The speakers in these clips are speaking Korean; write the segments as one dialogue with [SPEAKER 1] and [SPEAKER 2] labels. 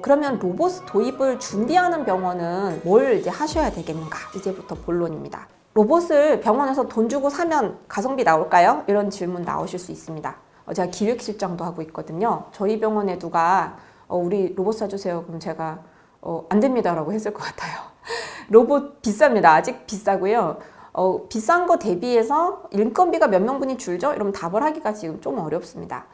[SPEAKER 1] 그러면 로봇 도입을 준비하는 병원은 뭘 이제 하셔야 되겠는가? 이제부터 본론입니다. 로봇을 병원에서 돈 주고 사면 가성비 나올까요? 이런 질문 나오실 수 있습니다. 제가 기획실장도 하고 있거든요. 저희 병원에 누가 우리 로봇 사주세요. 그럼 제가 안 됩니다라고 했을 것 같아요. 로봇 비쌉니다. 아직 비싸고요. 비싼 거 대비해서 인건비가 몇 명분이 줄죠? 이러면 답을 하기가 지금 좀 어렵습니다.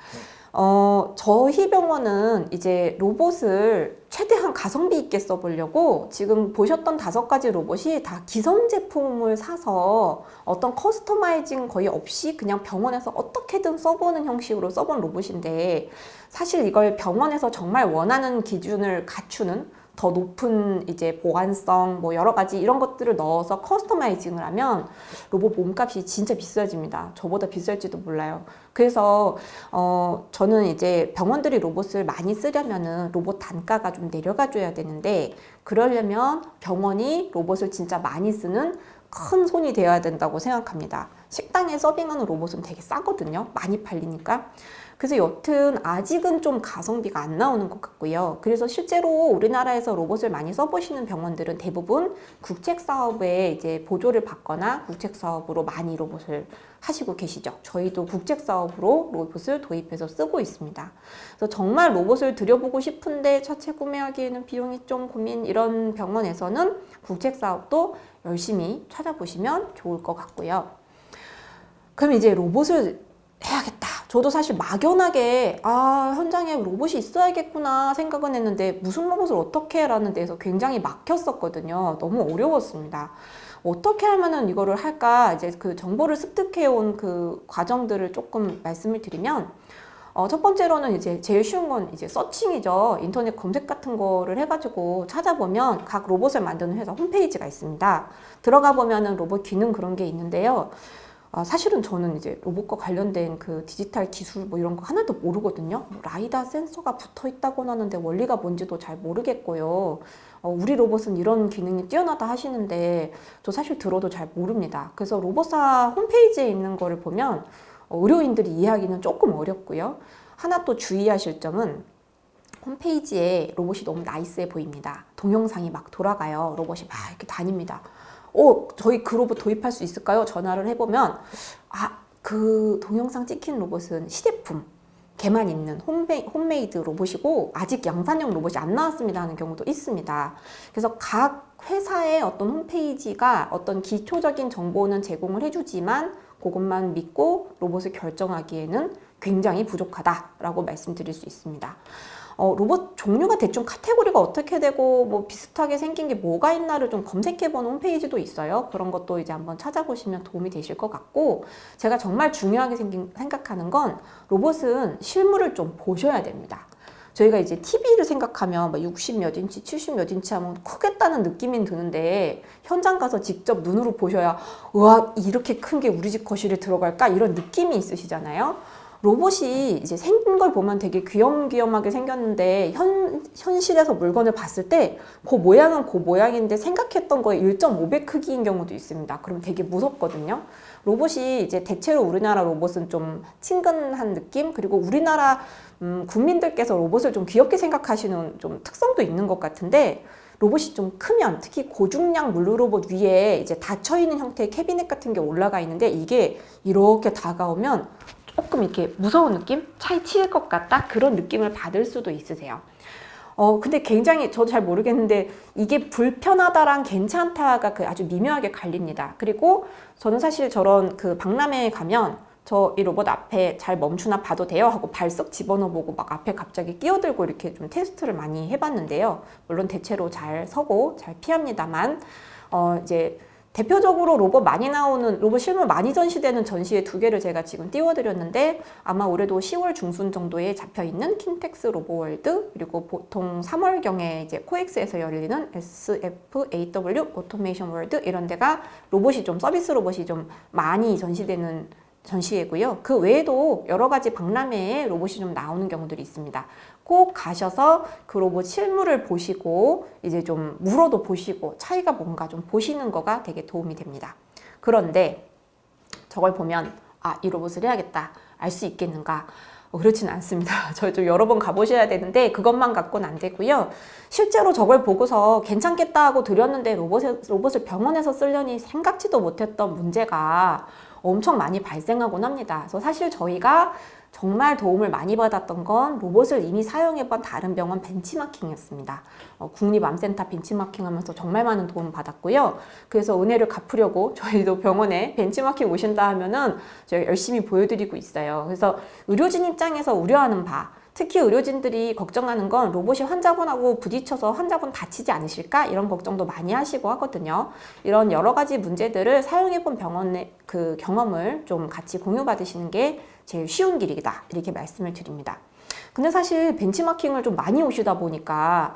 [SPEAKER 1] 저희 병원은 이제 로봇을 최대한 가성비 있게 써보려고 지금 보셨던 5가지 로봇이 다 기성 제품을 사서 어떤 커스터마이징 거의 없이 그냥 병원에서 어떻게든 써보는 형식으로 써본 로봇인데, 사실 이걸 병원에서 정말 원하는 기준을 갖추는 더 높은 이제 보안성 뭐 여러 가지 이런 것들을 넣어서 커스터마이징을 하면 로봇 몸값이 진짜 비싸집니다. 저보다 비쌀지도 몰라요. 그래서 저는 이제 병원들이 로봇을 많이 쓰려면은 로봇 단가가 좀 내려가 줘야 되는데, 그러려면 병원이 로봇을 진짜 많이 쓰는 큰 손이 되어야 된다고 생각합니다. 식당에 서빙하는 로봇은 되게 싸거든요. 많이 팔리니까. 그래서 여튼 아직은 좀 가성비가 안 나오는 것 같고요. 그래서 실제로 우리나라에서 로봇을 많이 써보시는 병원들은 대부분 국책 사업에 이제 보조를 받거나 국책 사업으로 많이 로봇을 하시고 계시죠. 저희도 국책 사업으로 로봇을 도입해서 쓰고 있습니다. 그래서 정말 로봇을 들여보고 싶은데 차체 구매하기에는 비용이 좀 고민, 이런 병원에서는 국책 사업도 열심히 찾아보시면 좋을 것 같고요. 그럼 이제 로봇을 해야겠다. 저도 사실 막연하게 현장에 로봇이 있어야겠구나 생각은 했는데, 무슨 로봇을 어떻게 라는 데에서 굉장히 막혔었거든요. 너무 어려웠습니다. 어떻게 하면은 이거를 할까, 이제 그 정보를 습득해온 그 과정들을 조금 말씀을 드리면, 첫 번째로는 이제 제일 쉬운 건 이제 서칭이죠. 인터넷 검색 같은 거를 해가지고 찾아보면 각 로봇을 만드는 회사 홈페이지가 있습니다. 들어가 보면은 로봇 기능 그런 게 있는데요. 사실은 저는 이제 로봇과 관련된 그 디지털 기술 뭐 이런 거 하나도 모르거든요. 뭐 라이다 센서가 붙어 있다고 하는데 원리가 뭔지도 잘 모르겠고요. 우리 로봇은 이런 기능이 뛰어나다 하시는데 저 사실 들어도 잘 모릅니다. 그래서 로봇사 홈페이지에 있는 거를 보면 의료인들이 이해하기는 조금 어렵고요. 하나 또 주의하실 점은 홈페이지에 로봇이 너무 나이스해 보입니다. 동영상이 막 돌아가요. 로봇이 막 이렇게 다닙니다. 저희 그 로봇 도입할 수 있을까요? 전화를 해보면 그 동영상 찍힌 로봇은 시제품 걔만 있는 홈메이드 로봇이고 아직 양산형 로봇이 안 나왔습니다 하는 경우도 있습니다. 그래서 각 회사의 어떤 홈페이지가 어떤 기초적인 정보는 제공을 해주지만 그것만 믿고 로봇을 결정하기에는 굉장히 부족하다라고 말씀드릴 수 있습니다. 로봇 종류가 대충 카테고리가 어떻게 되고 뭐 비슷하게 생긴 게 뭐가 있나를 좀 검색해보는 홈페이지도 있어요. 그런 것도 이제 한번 찾아보시면 도움이 되실 것 같고, 제가 정말 중요하게 생각하는 건 로봇은 실물을 좀 보셔야 됩니다. 저희가 이제 TV를 생각하면 막 60 몇 인치, 70 몇 인치 하면 크겠다는 느낌이 드는데, 현장 가서 직접 눈으로 보셔야 우와 이렇게 큰 게 우리 집 거실에 들어갈까 이런 느낌이 있으시잖아요. 로봇이 이제 생긴 걸 보면 되게 귀염귀염하게 생겼는데 현실에서 물건을 봤을 때 그 모양은 그 모양인데 생각했던 거의 1.5배 크기인 경우도 있습니다. 그럼 되게 무섭거든요. 로봇이 이제 대체로 우리나라 로봇은 좀 친근한 느낌, 그리고 우리나라 국민들께서 로봇을 좀 귀엽게 생각하시는 좀 특성도 있는 것 같은데, 로봇이 좀 크면 특히 고중량 물로로봇 위에 이제 닫혀있는 형태의 캐비넷 같은 게 올라가 있는데, 이게 이렇게 다가오면 조금 이렇게 무서운 느낌? 차에 치일 것 같다? 그런 느낌을 받을 수도 있으세요. 근데 굉장히 저도 잘 모르겠는데 이게 불편하다랑 괜찮다가 아주 미묘하게 갈립니다. 그리고 저는 사실 저런 그 박람회에 가면 이 로봇 앞에 잘 멈추나 봐도 돼요 하고 발 썩 집어넣어보고 막 앞에 갑자기 끼어들고 이렇게 좀 테스트를 많이 해봤는데요. 물론 대체로 잘 서고 잘 피합니다만, 이제 대표적으로 로봇 많이 나오는, 로봇 실물 많이 전시되는 전시회 2개를 제가 지금 띄워드렸는데, 아마 올해도 10월 중순 정도에 잡혀있는 킨텍스 로보월드, 그리고 보통 3월경에 이제 코엑스에서 열리는 SFAW 오토메이션 월드, 이런 데가 로봇이 좀, 서비스 로봇이 좀 많이 전시되는 전시회고요. 그 외에도 여러 가지 박람회에 로봇이 좀 나오는 경우들이 있습니다. 꼭 가셔서 그 로봇 실물을 보시고 이제 좀 물어도 보시고 차이가 뭔가 좀 보시는 거가 되게 도움이 됩니다. 그런데 저걸 보면 이 로봇을 해야겠다 알 수 있겠는가? 그렇진 않습니다. 저희 좀 여러 번 가보셔야 되는데 그것만 갖고는 안 되고요. 실제로 저걸 보고서 괜찮겠다 하고 드렸는데 로봇을 병원에서 쓰려니 생각지도 못했던 문제가 엄청 많이 발생하곤 합니다. 그래서 사실 저희가 정말 도움을 많이 받았던 건 로봇을 이미 사용해본 다른 병원 벤치마킹이었습니다. 국립암센터 벤치마킹 하면서 정말 많은 도움을 받았고요. 그래서 은혜를 갚으려고 저희도 병원에 벤치마킹 오신다 하면은 저희가 열심히 보여드리고 있어요. 그래서 의료진 입장에서 우려하는 바, 특히 의료진들이 걱정하는 건 로봇이 환자분하고 부딪혀서 환자분 다치지 않으실까? 이런 걱정도 많이 하시고 하거든요. 이런 여러 가지 문제들을 사용해본 병원의 그 경험을 좀 같이 공유받으시는 게 제일 쉬운 길이다. 이렇게 말씀을 드립니다. 근데 사실 벤치마킹을 좀 많이 오시다 보니까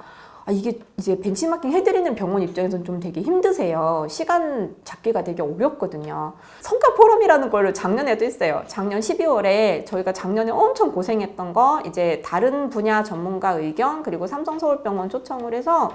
[SPEAKER 1] 이게 이제 벤치마킹 해드리는 병원 입장에서는 좀 되게 힘드세요. 시간 잡기가 되게 어렵거든요. 성과 포럼이라는 걸 작년에도 했어요. 작년 12월에 저희가 작년에 엄청 고생했던 거 이제 다른 분야 전문가 의견 그리고 삼성서울병원 초청을 해서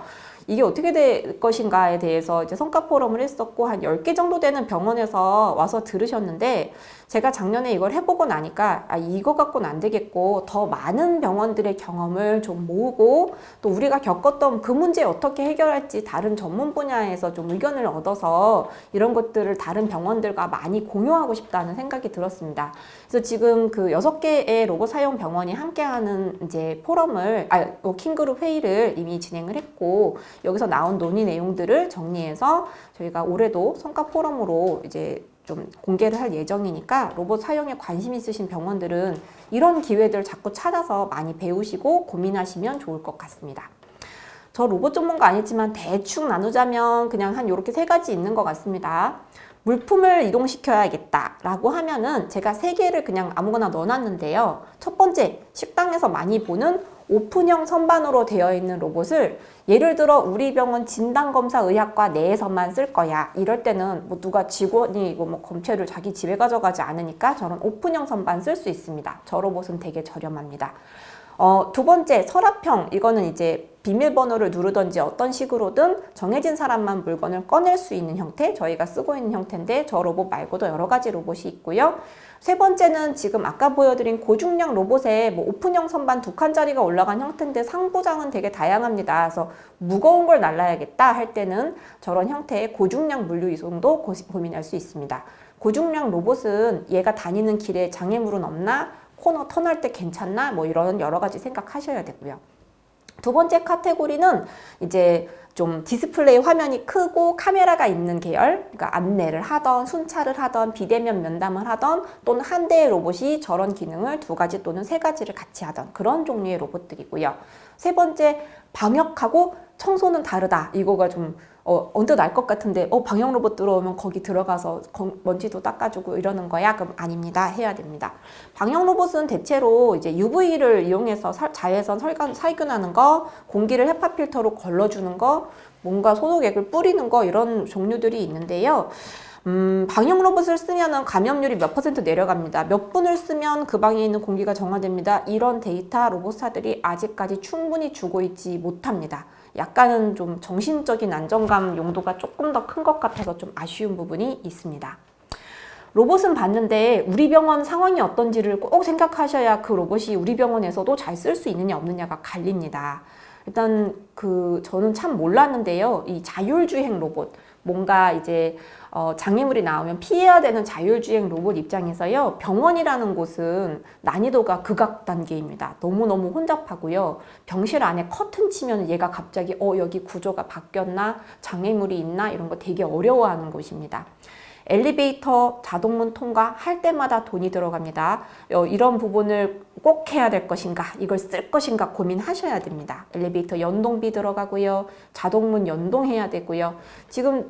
[SPEAKER 1] 이게 어떻게 될 것인가에 대해서 이제 성과 포럼을 했었고 한 10개 정도 되는 병원에서 와서 들으셨는데 제가 작년에 이걸 해보고 나니까 이거 갖고는 안 되겠고 더 많은 병원들의 경험을 좀 모으고 또 우리가 겪었던 그 문제 어떻게 해결할지 다른 전문 분야에서 좀 의견을 얻어서 이런 것들을 다른 병원들과 많이 공유하고 싶다는 생각이 들었습니다. 그래서 지금 그 6개의 로봇 사용 병원이 함께하는 이제 포럼을 워킹그룹 회의를 이미 진행을 했고 여기서 나온 논의 내용들을 정리해서 저희가 올해도 성과 포럼으로 이제 좀 공개를 할 예정이니까 로봇 사용에 관심 있으신 병원들은 이런 기회들 자꾸 찾아서 많이 배우시고 고민하시면 좋을 것 같습니다. 저 로봇 전문가 아니지만 대충 나누자면 그냥 한 이렇게 3가지 있는 것 같습니다. 물품을 이동시켜야겠다 라고 하면은 제가 3개를 그냥 아무거나 넣어놨는데요. 첫 번째, 식당에서 많이 보는 오픈형 선반으로 되어 있는 로봇을 예를 들어 우리 병원 진단검사의학과 내에서만 쓸 거야. 이럴 때는 뭐 누가 직원이 뭐 검체를 자기 집에 가져가지 않으니까 저런 오픈형 선반 쓸 수 있습니다. 저 로봇은 되게 저렴합니다. 두 번째, 서랍형. 이거는 이제 비밀번호를 누르던지 어떤 식으로든 정해진 사람만 물건을 꺼낼 수 있는 형태, 저희가 쓰고 있는 형태인데 저 로봇 말고도 여러 가지 로봇이 있고요. 세 번째는 지금 아까 보여드린 고중량 로봇에 뭐 오픈형 선반 2칸짜리가 올라간 형태인데 상부장은 되게 다양합니다. 그래서 무거운 걸 날라야겠다 할 때는 저런 형태의 고중량 물류 이송도 고민할 수 있습니다. 고중량 로봇은 얘가 다니는 길에 장애물은 없나? 코너 턴할 때 괜찮나? 뭐 이런 여러 가지 생각하셔야 되고요. 두 번째 카테고리는 이제 좀 디스플레이 화면이 크고 카메라가 있는 계열, 그러니까 안내를 하던 순찰을 하던 비대면 면담을 하던 또는 한 대의 로봇이 저런 기능을 2가지 또는 3가지를 같이 하던 그런 종류의 로봇들이고요. 세 번째, 방역하고 청소는 다르다. 이거가 좀 언뜻 알 것 같은데 방역 로봇 들어오면 거기 들어가서 먼지도 닦아주고 이러는 거야? 그럼 아닙니다. 해야 됩니다. 방역 로봇은 대체로 이제 UV를 이용해서 자외선 살균하는 거, 공기를 헤파 필터로 걸러주는 거, 뭔가 소독액을 뿌리는 거 이런 종류들이 있는데요. 방역 로봇을 쓰면은 감염률이 몇 % 내려갑니다. 몇 분을 쓰면 그 방에 있는 공기가 정화됩니다. 이런 데이터 로봇사들이 아직까지 충분히 주고 있지 못합니다. 약간은 좀 정신적인 안정감 용도가 조금 더 큰 것 같아서 좀 아쉬운 부분이 있습니다. 로봇은 봤는데 우리 병원 상황이 어떤지를 꼭 생각하셔야 그 로봇이 우리 병원에서도 잘 쓸 수 있느냐 없느냐가 갈립니다. 일단 저는 참 몰랐는데요. 이 자율주행 로봇, 뭔가 이제 장애물이 나오면 피해야 되는 자율주행 로봇 입장에서요. 병원이라는 곳은 난이도가 극악 단계입니다. 너무너무 혼잡하고요. 병실 안에 커튼 치면 얘가 갑자기 여기 구조가 바뀌었나? 장애물이 있나? 이런 거 되게 어려워하는 곳입니다. 엘리베이터 자동문 통과할 때마다 돈이 들어갑니다. 이런 부분을 꼭 해야 될 것인가, 이걸 쓸 것인가 고민하셔야 됩니다. 엘리베이터 연동비 들어가고요. 자동문 연동해야 되고요. 지금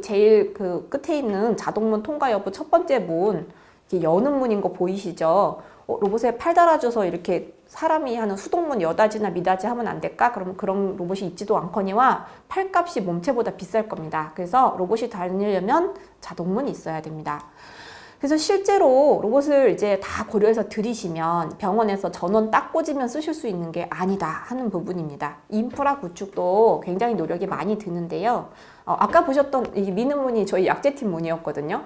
[SPEAKER 1] 제일 끝에 있는 자동문 통과 여부 첫 번째 문, 여는 문인 거 보이시죠? 로봇에 팔 달아줘서 이렇게 사람이 하는 수동문 여다지나 미다지 하면 안 될까? 그러면 그런 로봇이 있지도 않거니와 팔값이 몸체보다 비쌀 겁니다. 그래서 로봇이 다니려면 자동문이 있어야 됩니다. 그래서 실제로 로봇을 이제 다 고려해서 들이시면 병원에서 전원 딱 꽂으면 쓰실 수 있는 게 아니다 하는 부분입니다. 인프라 구축도 굉장히 노력이 많이 드는데요. 아까 보셨던 이 미는 문이 저희 약제팀 문이었거든요.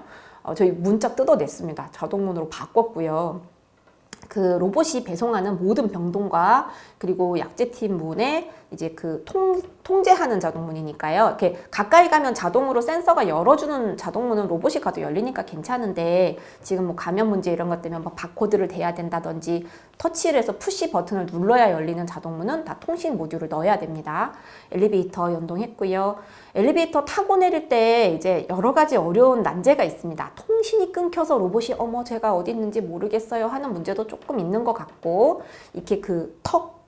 [SPEAKER 1] 저희 문짝 뜯어냈습니다. 자동문으로 바꿨고요. 그 로봇이 배송하는 모든 병동과 그리고 약제팀문에 이제 그 통제하는 자동문이니까요. 이렇게 가까이 가면 자동으로 센서가 열어주는 자동문은 로봇이 가도 열리니까 괜찮은데, 지금 뭐 감염 문제 이런 것 때문에 뭐 바코드를 대야 된다든지 터치를 해서 푸시 버튼을 눌러야 열리는 자동문은 다 통신 모듈을 넣어야 됩니다. 엘리베이터 연동했고요. 엘리베이터 타고 내릴 때 이제 여러 가지 어려운 난제가 있습니다. 통신이 끊겨서 로봇이 어머 제가 어디 있는지 모르겠어요 하는 문제도 조금 있는 것 같고, 이렇게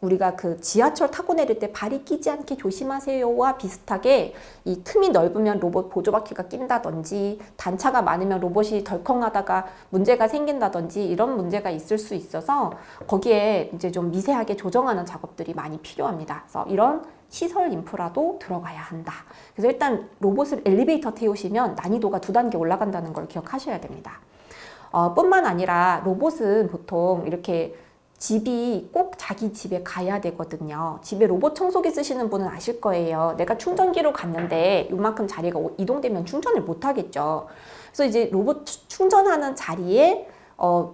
[SPEAKER 1] 우리가 그 지하철 타고 내릴 때 발이 끼지 않게 조심하세요와 비슷하게 이 틈이 넓으면 로봇 보조바퀴가 낀다든지, 단차가 많으면 로봇이 덜컹하다가 문제가 생긴다든지 이런 문제가 있을 수 있어서 거기에 이제 좀 미세하게 조정하는 작업들이 많이 필요합니다. 그래서 이런 시설 인프라도 들어가야 한다. 그래서 일단 로봇을 엘리베이터 태우시면 난이도가 2단계 올라간다는 걸 기억하셔야 됩니다. 뿐만 아니라 로봇은 보통 이렇게 집이 꼭 자기 집에 가야 되거든요. 집에 로봇 청소기 쓰시는 분은 아실 거예요. 내가 충전기로 갔는데 요만큼 자리가 이동되면 충전을 못 하겠죠. 그래서 이제 로봇 충전하는 자리에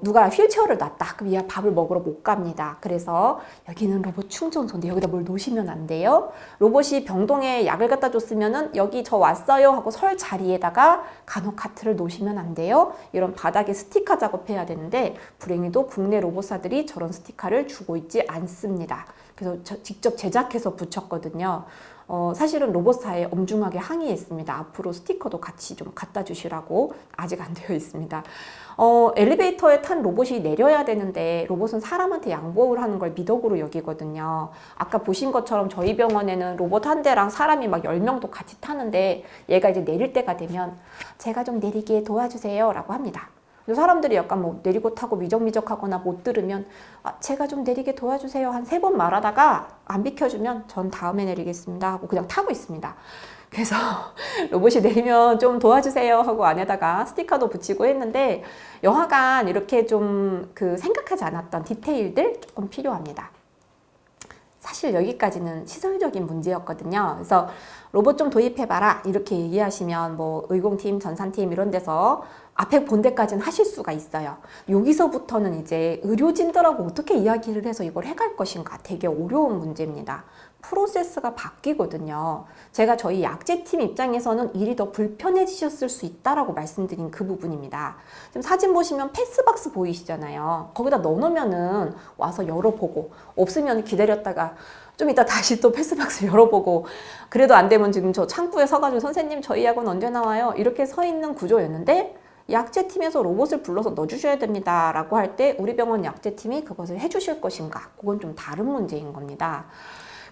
[SPEAKER 1] 누가 휠체어를 놨다. 그럼 얘가 밥을 먹으러 못 갑니다. 그래서 여기는 로봇 충전소인데 여기다 뭘 놓으시면 안 돼요. 로봇이 병동에 약을 갖다 줬으면은 여기 저 왔어요 하고 설 자리에다가 간호 카트를 놓으시면 안 돼요. 이런 바닥에 스티커 작업해야 되는데 불행히도 국내 로봇사들이 저런 스티커를 주고 있지 않습니다. 그래서 직접 제작해서 붙였거든요. 사실은 로봇사에 엄중하게 항의했습니다. 앞으로 스티커도 같이 좀 갖다 주시라고. 아직 안 되어 있습니다. 엘리베이터에 탄 로봇이 내려야 되는데 로봇은 사람한테 양보를 하는 걸 미덕으로 여기거든요. 아까 보신 것처럼 저희 병원에는 로봇 한 대랑 사람이 막 10명도 같이 타는데 얘가 이제 내릴 때가 되면 제가 좀 내리게 도와주세요 라고 합니다. 사람들이 약간 뭐 내리고 타고 미적미적하거나 못 들으면 제가 좀 내리게 도와주세요 한 3번 말하다가 안 비켜주면 전 다음에 내리겠습니다 하고 그냥 타고 있습니다. 그래서 로봇이 내리면 좀 도와주세요 하고 안에다가 스티커도 붙이고 했는데, 여하간 이렇게 좀 생각하지 않았던 디테일들 조금 필요합니다. 사실 여기까지는 시설적인 문제였거든요. 그래서 로봇 좀 도입해봐라 이렇게 얘기하시면 뭐 의공팀, 전산팀 이런 데서 앞에 본 데까지는 하실 수가 있어요. 여기서부터는 이제 의료진들하고 어떻게 이야기를 해서 이걸 해갈 것인가 되게 어려운 문제입니다. 프로세스가 바뀌거든요. 제가 저희 약제팀 입장에서는 일이 더 불편해지셨을 수 있다라고 말씀드린 그 부분입니다. 지금 사진 보시면 패스박스 보이시잖아요. 거기다 넣어놓으면은 와서 열어보고, 없으면 기다렸다가 좀 이따 다시 또 패스박스 열어보고, 그래도 안 되면 지금 저 창구에 서가지고 선생님 저희 약은 언제 나와요? 이렇게 서 있는 구조였는데, 약제팀에서 로봇을 불러서 넣어주셔야 됩니다 라고 할 때 우리 병원 약제팀이 그것을 해주실 것인가? 그건 좀 다른 문제인 겁니다.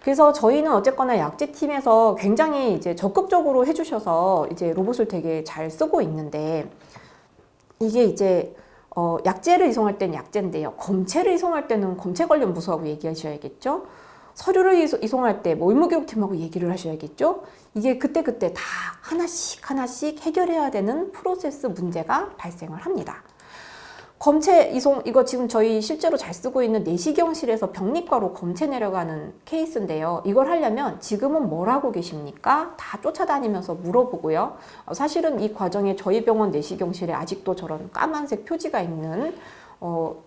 [SPEAKER 1] 그래서 저희는 어쨌거나 약제팀에서 굉장히 이제 적극적으로 해주셔서 이제 로봇을 되게 잘 쓰고 있는데, 이게 이제 약제를 이송할 때는 약제인데요. 검체를 이송할 때는 검체 관련 부서하고 얘기하셔야겠죠. 서류를 이송할 때 뭐 의무기록팀하고 얘기를 하셔야겠죠. 이게 그때그때 다 하나씩 해결해야 되는 프로세스 문제가 발생을 합니다. 검체 이송, 이거 지금 저희 실제로 잘 쓰고 있는 내시경실에서 병리과로 검체 내려가는 케이스인데요. 이걸 하려면 지금은 뭘 하고 계십니까? 다 쫓아다니면서 물어보고요. 사실은 이 과정에 저희 병원 내시경실에 아직도 저런 까만색 표지가 있는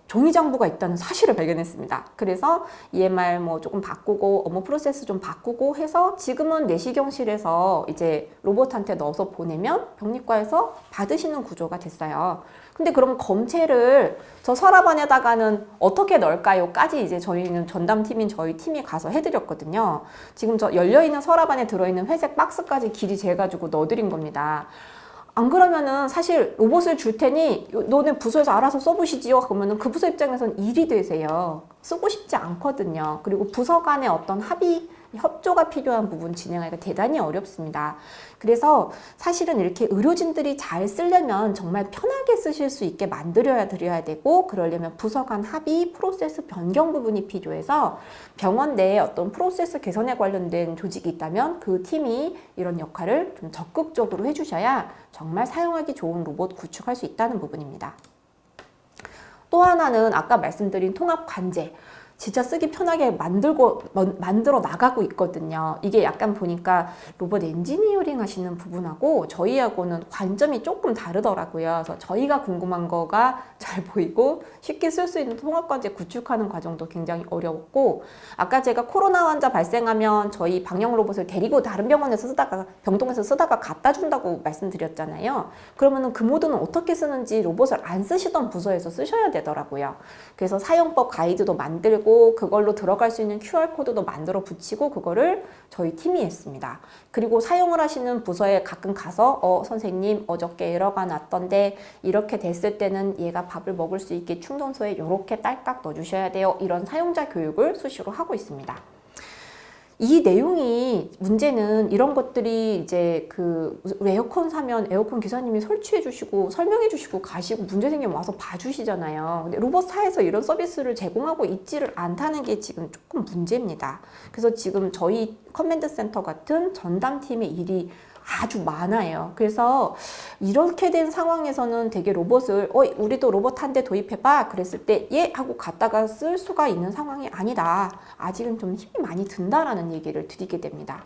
[SPEAKER 1] 종이장부가 있다는 사실을 발견했습니다. 그래서 EMR 뭐 조금 바꾸고 업무 프로세스 좀 바꾸고 해서 지금은 내시경실에서 이제 로봇한테 넣어서 보내면 병리과에서 받으시는 구조가 됐어요. 근데 그럼 검체를 저 서랍 안에다가는 어떻게 넣을까요? 까지 이제 저희는 전담팀인 저희 팀이 가서 해드렸거든요. 지금 저 열려있는 서랍 안에 들어있는 회색 박스까지 길이 재가지고 넣어드린 겁니다. 안 그러면은 사실 로봇을 줄 테니 너네 부서에서 알아서 써보시지요 그러면은 그 부서 입장에서는 일이 되세요. 쓰고 싶지 않거든요. 그리고 부서 간의 어떤 협조가 필요한 부분 진행하기가 대단히 어렵습니다. 그래서 사실은 이렇게 의료진들이 잘 쓰려면 정말 편하게 쓰실 수 있게 만들어야 드려야 되고, 그러려면 부서 간 합의, 프로세스 변경 부분이 필요해서 병원 내에 어떤 프로세스 개선에 관련된 조직이 있다면 그 팀이 이런 역할을 좀 적극적으로 해주셔야 정말 사용하기 좋은 로봇 구축할 수 있다는 부분입니다. 또 하나는 아까 말씀드린 통합 관제. 진짜 쓰기 편하게 만들어 나가고 있거든요. 이게 약간 보니까 로봇 엔지니어링 하시는 부분하고 저희하고는 관점이 조금 다르더라고요. 그래서 저희가 궁금한 거가 잘 보이고 쉽게 쓸 수 있는 통합과제 구축하는 과정도 굉장히 어려웠고, 아까 제가 코로나 환자 발생하면 저희 방역 로봇을 데리고 다른 병원에서 쓰다가 병동에서 쓰다가 갖다 준다고 말씀드렸잖아요. 그러면은 그 모드는 어떻게 쓰는지 로봇을 안 쓰시던 부서에서 쓰셔야 되더라고요. 그래서 사용법 가이드도 만들고 그걸로 들어갈 수 있는 QR코드도 만들어 붙이고 그거를 저희 팀이 했습니다. 그리고 사용을 하시는 부서에 가끔 가서 선생님 어저께 에러가 났던데 이렇게 됐을 때는 얘가 밥을 먹을 수 있게 충전소에 이렇게 딸깍 넣어주셔야 돼요. 이런 사용자 교육을 수시로 하고 있습니다. 이 내용이 문제는 이런 것들이 이제 그 에어컨 사면 에어컨 기사님이 설치해 주시고 설명해 주시고 가시고 문제 생기면 와서 봐주시잖아요. 근데 로봇사에서 이런 서비스를 제공하고 있지를 않다는 게 지금 조금 문제입니다. 그래서 지금 저희 커맨드 센터 같은 전담팀의 일이 아주 많아요. 그래서 이렇게 된 상황에서는 되게 로봇을 우리도 로봇 한 대 도입해봐 그랬을 때 예 하고 갔다가 쓸 수가 있는 상황이 아니다. 아직은 좀 힘이 많이 든다라는 얘기를 드리게 됩니다.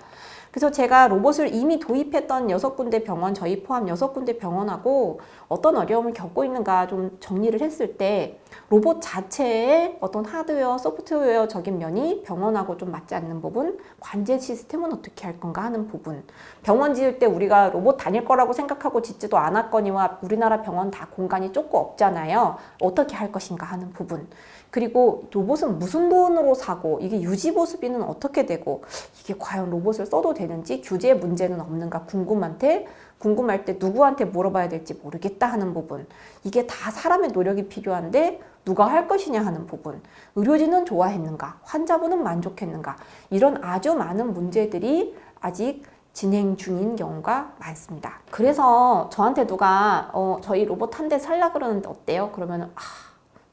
[SPEAKER 1] 그래서 제가 로봇을 이미 도입했던 6군데 병원, 저희 포함 6군데 병원하고 어떤 어려움을 겪고 있는가 좀 정리를 했을 때 로봇 자체의 어떤 하드웨어, 소프트웨어적인 면이 병원하고 좀 맞지 않는 부분, 관제 시스템은 어떻게 할 건가 하는 부분, 병원 지을 때 우리가 로봇 다닐 거라고 생각하고 짓지도 않았거니와 우리나라 병원 다 공간이 좁고 없잖아요. 어떻게 할 것인가 하는 부분, 그리고 로봇은 무슨 돈으로 사고 이게 유지보수비는 어떻게 되고 이게 과연 로봇을 써도 되는지 규제 문제는 없는가 궁금할 때 누구한테 물어봐야 될지 모르겠다 하는 부분, 이게 다 사람의 노력이 필요한데 누가 할 것이냐 하는 부분, 의료진은 좋아했는가, 환자분은 만족했는가, 이런 아주 많은 문제들이 아직 진행 중인 경우가 많습니다. 그래서 저한테 누가 저희 로봇 한 대 살라 그러는데 어때요? 그러면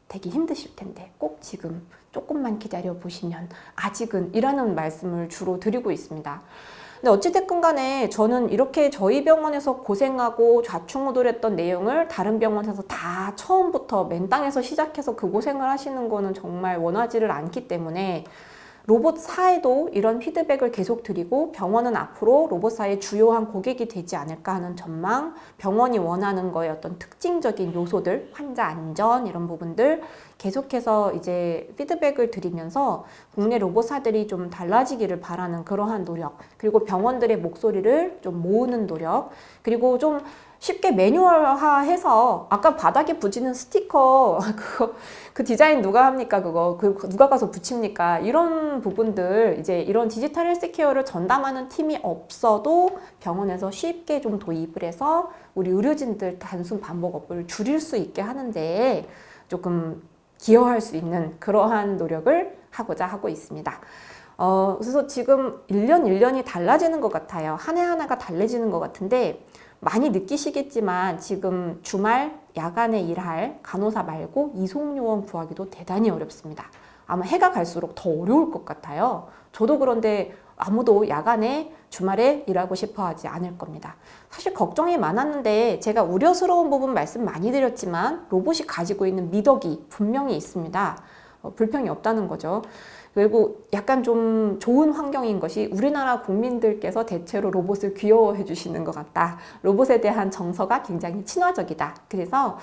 [SPEAKER 1] 되게 힘드실 텐데 꼭 지금 조금만 기다려 보시면 아직은 이라는 말씀을 주로 드리고 있습니다. 근데 어찌됐건 간에 저는 이렇게 저희 병원에서 고생하고 좌충우돌했던 내용을 다른 병원에서 다 처음부터 맨 땅에서 시작해서 그 고생을 하시는 거는 정말 원하지를 않기 때문에 로봇사에도 이런 피드백을 계속 드리고 병원은 앞으로 로봇사의 주요한 고객이 되지 않을까 하는 전망, 병원이 원하는 거에 어떤 특징적인 요소들, 환자 안전 이런 부분들 계속해서 이제 피드백을 드리면서 국내 로봇사들이 좀 달라지기를 바라는 그러한 노력, 그리고 병원들의 목소리를 좀 모으는 노력, 그리고 좀 쉽게 매뉴얼화해서 아까 바닥에 붙이는 스티커 그 디자인 누가 합니까? 그거 누가 가서 붙입니까? 이런 부분들, 이제 이런 디지털 헬스케어를 전담하는 팀이 없어도 병원에서 쉽게 좀 도입을 해서 우리 의료진들 단순 반복업을 줄일 수 있게 하는데 조금 기여할 수 있는 그러한 노력을 하고자 하고 있습니다. 그래서 지금 1년이 달라지는 것 같아요. 한 해 하나가 달라지는 것 같은데 많이 느끼시겠지만 지금 주말, 야간에 일할 간호사 말고 이송요원 구하기도 대단히 어렵습니다. 아마 해가 갈수록 더 어려울 것 같아요. 저도 그런데 아무도 야간에 주말에 일하고 싶어 하지 않을 겁니다. 사실 걱정이 많았는데 제가 우려스러운 부분 말씀 많이 드렸지만 로봇이 가지고 있는 미덕이 분명히 있습니다. 불평이 없다는 거죠. 그리고 약간 좀 좋은 환경인 것이 우리나라 국민들께서 대체로 로봇을 귀여워해 주시는 것 같다. 로봇에 대한 정서가 굉장히 친화적이다. 그래서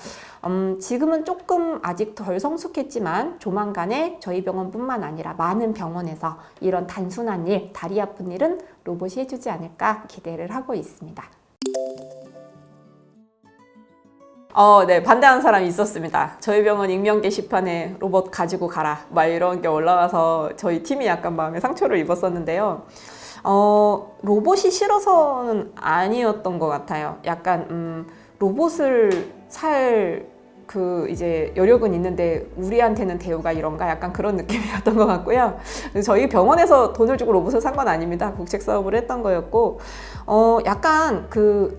[SPEAKER 1] 지금은 조금 아직 덜 성숙했지만 조만간에 저희 병원뿐만 아니라 많은 병원에서 이런 단순한 일, 다리 아픈 일은 로봇이 해주지 않을까 기대를 하고 있습니다. 네, 반대하는 사람이 있었습니다. 저희 병원 익명 게시판에 로봇 가지고 가라 막 이런 게 올라와서 저희 팀이 약간 마음에 상처를 입었었는데요. 로봇이 싫어서는 아니었던 것 같아요. 약간 로봇을 살 이제 여력은 있는데 우리한테는 대우가 이런가 약간 그런 느낌이었던 것 같고요. 저희 병원에서 돈을 주고 로봇을 산 건 아닙니다. 국책 사업을 했던 거였고, 약간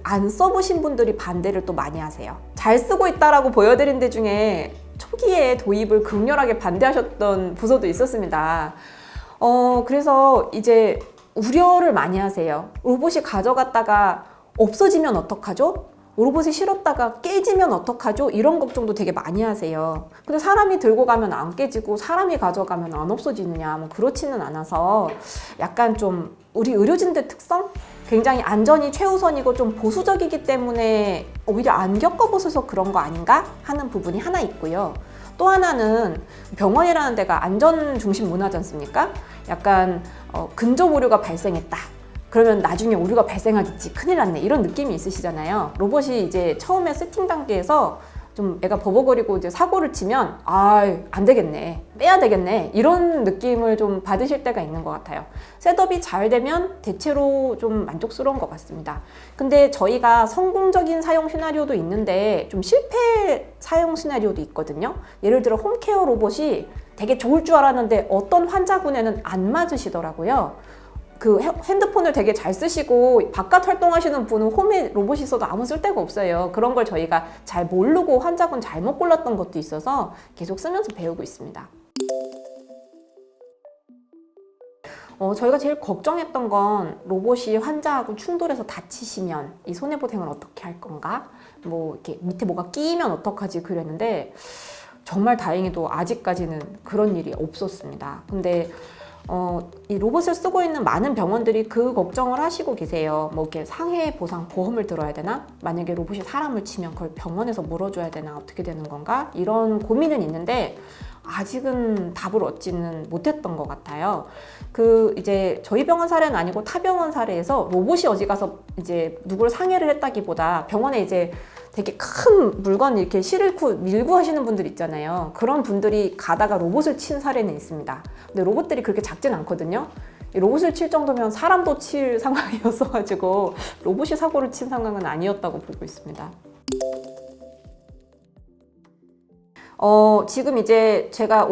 [SPEAKER 1] 안 써보신 분들이 반대를 또 많이 하세요. 잘 쓰고 있다라고 보여드린 데 중에 초기에 도입을 극렬하게 반대하셨던 부서도 있었습니다. 그래서 이제 우려를 많이 하세요. 로봇이 가져갔다가 없어지면 어떡하죠? 로봇이 실었다가 깨지면 어떡하죠? 이런 걱정도 되게 많이 하세요. 근데 사람이 들고 가면 안 깨지고 사람이 가져가면 안 없어지느냐, 뭐 그렇지는 않아서 약간 좀 우리 의료진들 특성? 굉장히 안전이 최우선이고 좀 보수적이기 때문에 오히려 안 겪어보셔서 그런 거 아닌가 하는 부분이 하나 있고요. 또 하나는 병원이라는 데가 안전 중심 문화지 않습니까? 약간 근접 오류가 발생했다. 그러면 나중에 오류가 발생하겠지, 큰일 났네, 이런 느낌이 있으시잖아요. 로봇이 이제 처음에 세팅 단계에서 좀 애가 버벅거리고 이제 사고를 치면 안 되겠네, 빼야 되겠네, 이런 느낌을 좀 받으실 때가 있는 것 같아요. 셋업이 잘 되면 대체로 좀 만족스러운 것 같습니다. 근데 저희가 성공적인 사용 시나리오도 있는데 좀 실패 사용 시나리오도 있거든요. 예를 들어 홈케어 로봇이 되게 좋을 줄 알았는데 어떤 환자분에는 안 맞으시더라고요. 그 핸드폰을 되게 잘 쓰시고 바깥 활동하시는 분은 홈에 로봇이 있어도 아무 쓸데가 없어요. 그런 걸 저희가 잘 모르고 환자분 잘못 골랐던 것도 있어서 계속 쓰면서 배우고 있습니다. 저희가 제일 걱정했던 건 로봇이 환자하고 충돌해서 다치시면 이 손해보상을 어떻게 할 건가? 뭐 이렇게 밑에 뭐가 끼면 어떡하지? 그랬는데 정말 다행히도 아직까지는 그런 일이 없었습니다. 근데 이 로봇을 쓰고 있는 많은 병원들이 그 걱정을 하시고 계세요. 뭐 이렇게 상해 보상 보험을 들어야 되나? 만약에 로봇이 사람을 치면 그걸 병원에서 물어줘야 되나? 어떻게 되는 건가? 이런 고민은 있는데 아직은 답을 얻지는 못했던 것 같아요. 이제 저희 병원 사례는 아니고 타 병원 사례에서 로봇이 어디 가서 이제 누구를 상해를 했다기보다 병원에 이제 되게 큰 물건 이렇게 실고 밀고 하시는 분들 있잖아요. 그런 분들이 가다가 로봇을 친 사례는 있습니다. 근데 로봇들이 그렇게 작진 않거든요. 로봇을 칠 정도면 사람도 칠 상황이었어가지고 로봇이 사고를 친 상황은 아니었다고 보고 있습니다. 지금 이제 제가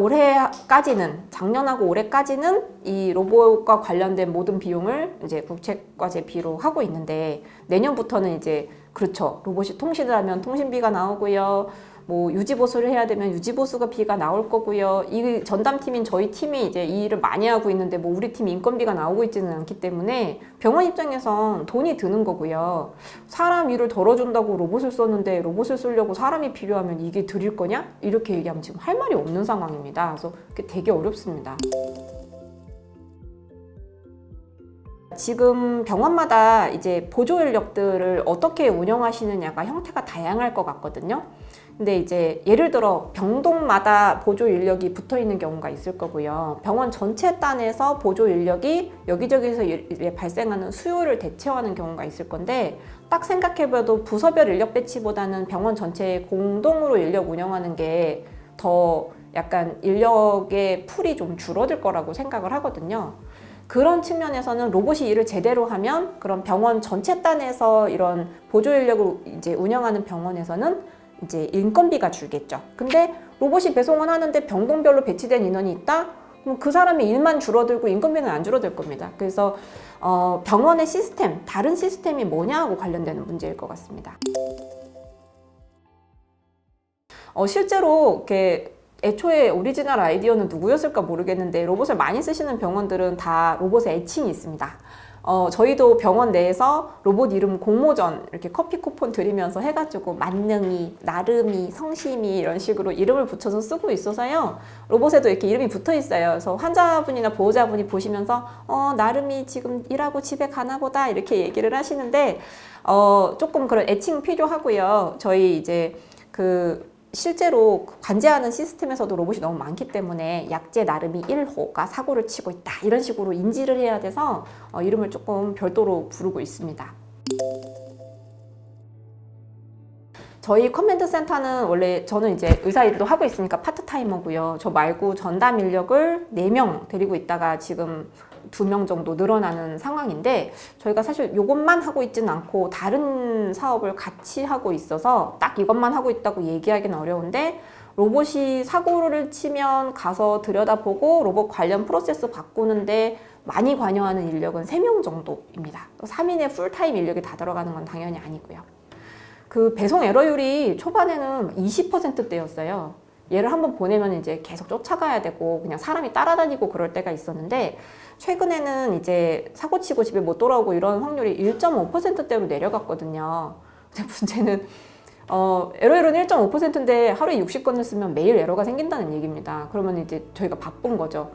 [SPEAKER 1] 작년하고 올해까지는 이 로봇과 관련된 모든 비용을 이제 국책과 제비로 하고 있는데, 내년부터는 이제 그렇죠. 로봇이 통신을 하면 통신비가 나오고요. 뭐 유지보수를 해야 되면 유지보수가 비가 나올 거고요. 이 전담팀인 저희 팀이 이제 이 일을 많이 하고 있는데 뭐 우리 팀 인건비가 나오고 있지는 않기 때문에 병원 입장에선 돈이 드는 거고요. 사람 일을 덜어준다고 로봇을 썼는데 로봇을 쓰려고 사람이 필요하면 이게 드릴 거냐? 이렇게 얘기하면 지금 할 말이 없는 상황입니다. 그래서 그게 되게 어렵습니다. 지금 병원마다 이제 보조 인력들을 어떻게 운영하시느냐가 형태가 다양할 것 같거든요. 근데 이제 예를 들어 병동마다 보조 인력이 붙어 있는 경우가 있을 거고요. 병원 전체 단에서 보조 인력이 여기저기서 발생하는 수요를 대체하는 경우가 있을 건데, 딱 생각해봐도 부서별 인력 배치보다는 병원 전체에 공동으로 인력 운영하는 게 더 약간 인력의 풀이 좀 줄어들 거라고 생각을 하거든요. 그런 측면에서는 로봇이 일을 제대로 하면 그런 병원 전체 단에서 이런 보조 인력을 이제 운영하는 병원에서는 이제 인건비가 줄겠죠. 근데 로봇이 배송은 하는데 병동별로 배치된 인원이 있다? 그럼 그 사람의 일만 줄어들고 인건비는 안 줄어들 겁니다. 그래서 병원의 시스템, 다른 시스템이 뭐냐하고 관련되는 문제일 것 같습니다. 실제로 이렇게 애초에 오리지널 아이디어는 누구였을까 모르겠는데 로봇을 많이 쓰시는 병원들은 다 로봇의 애칭이 있습니다. 저희도 병원 내에서 로봇 이름 공모전 이렇게 커피 쿠폰 드리면서 해가지고 만능이, 나름이, 성심이 이런 식으로 이름을 붙여서 쓰고 있어서요. 로봇에도 이렇게 이름이 붙어 있어요. 그래서 환자분이나 보호자분이 보시면서 나름이 지금 일하고 집에 가나 보다 이렇게 얘기를 하시는데 조금 그런 애칭 필요하고요. 저희 이제 실제로 관제하는 시스템에서도 로봇이 너무 많기 때문에 약제 나름이 1호가 사고를 치고 있다 이런 식으로 인지를 해야 돼서 이름을 조금 별도로 부르고 있습니다. 저희 커맨드 센터는 원래 저는 이제 의사 일도 하고 있으니까 파트타이머고요. 저 말고 전담 인력을 4명 데리고 있다가 지금 2명 정도 늘어나는 상황인데, 저희가 사실 이것만 하고 있지는 않고 다른 사업을 같이 하고 있어서 딱 이것만 하고 있다고 얘기하기는 어려운데, 로봇이 사고를 치면 가서 들여다보고 로봇 관련 프로세스 바꾸는데 많이 관여하는 인력은 3명 정도입니다. 3인의 풀타임 인력이 다 들어가는 건 당연히 아니고요. 배송 에러율이 초반에는 20%대였어요. 얘를 한번 보내면 이제 계속 쫓아가야 되고 그냥 사람이 따라다니고 그럴 때가 있었는데, 최근에는 이제 사고 치고 집에 못 돌아오고 이런 확률이 1.5%대로 내려갔거든요. 근데 문제는 에러율은 1.5%인데 하루에 60건을 쓰면 매일 에러가 생긴다는 얘기입니다. 그러면 이제 저희가 바쁜 거죠.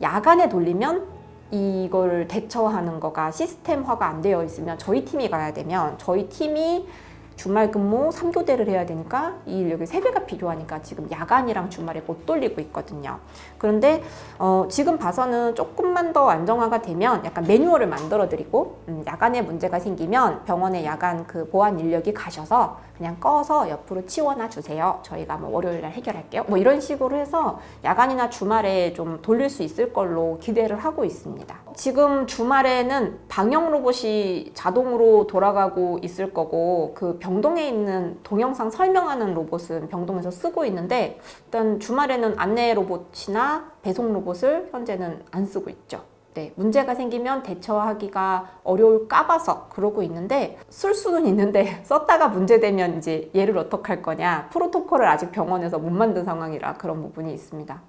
[SPEAKER 1] 야간에 돌리면 이걸 대처하는 거가 시스템화가 안 되어 있으면 저희 팀이 가야 되면 저희 팀이 주말 근무 3교대를 해야 되니까 이 인력이 3배가 필요하니까 지금 야간이랑 주말에 못 돌리고 있거든요. 그런데 지금 봐서는 조금만 더 안정화가 되면 약간 매뉴얼을 만들어 드리고 야간에 문제가 생기면 병원에 야간 그 보안 인력이 가셔서 그냥 꺼서 옆으로 치워놔 주세요. 저희가 뭐 월요일 날 해결할게요. 뭐 이런 식으로 해서 야간이나 주말에 좀 돌릴 수 있을 걸로 기대를 하고 있습니다. 지금 주말에는 방역 로봇이 자동으로 돌아가고 있을 거고 그 병동에 있는 동영상 설명하는 로봇은 병동에서 쓰고 있는데 일단 주말에는 안내 로봇이나 배송 로봇을 현재는 안 쓰고 있죠. 네, 문제가 생기면 대처하기가 어려울까 봐서 그러고 있는데 쓸 수는 있는데 썼다가 문제되면 이제 얘를 어떡할 거냐 프로토콜을 아직 병원에서 못 만든 상황이라 그런 부분이 있습니다.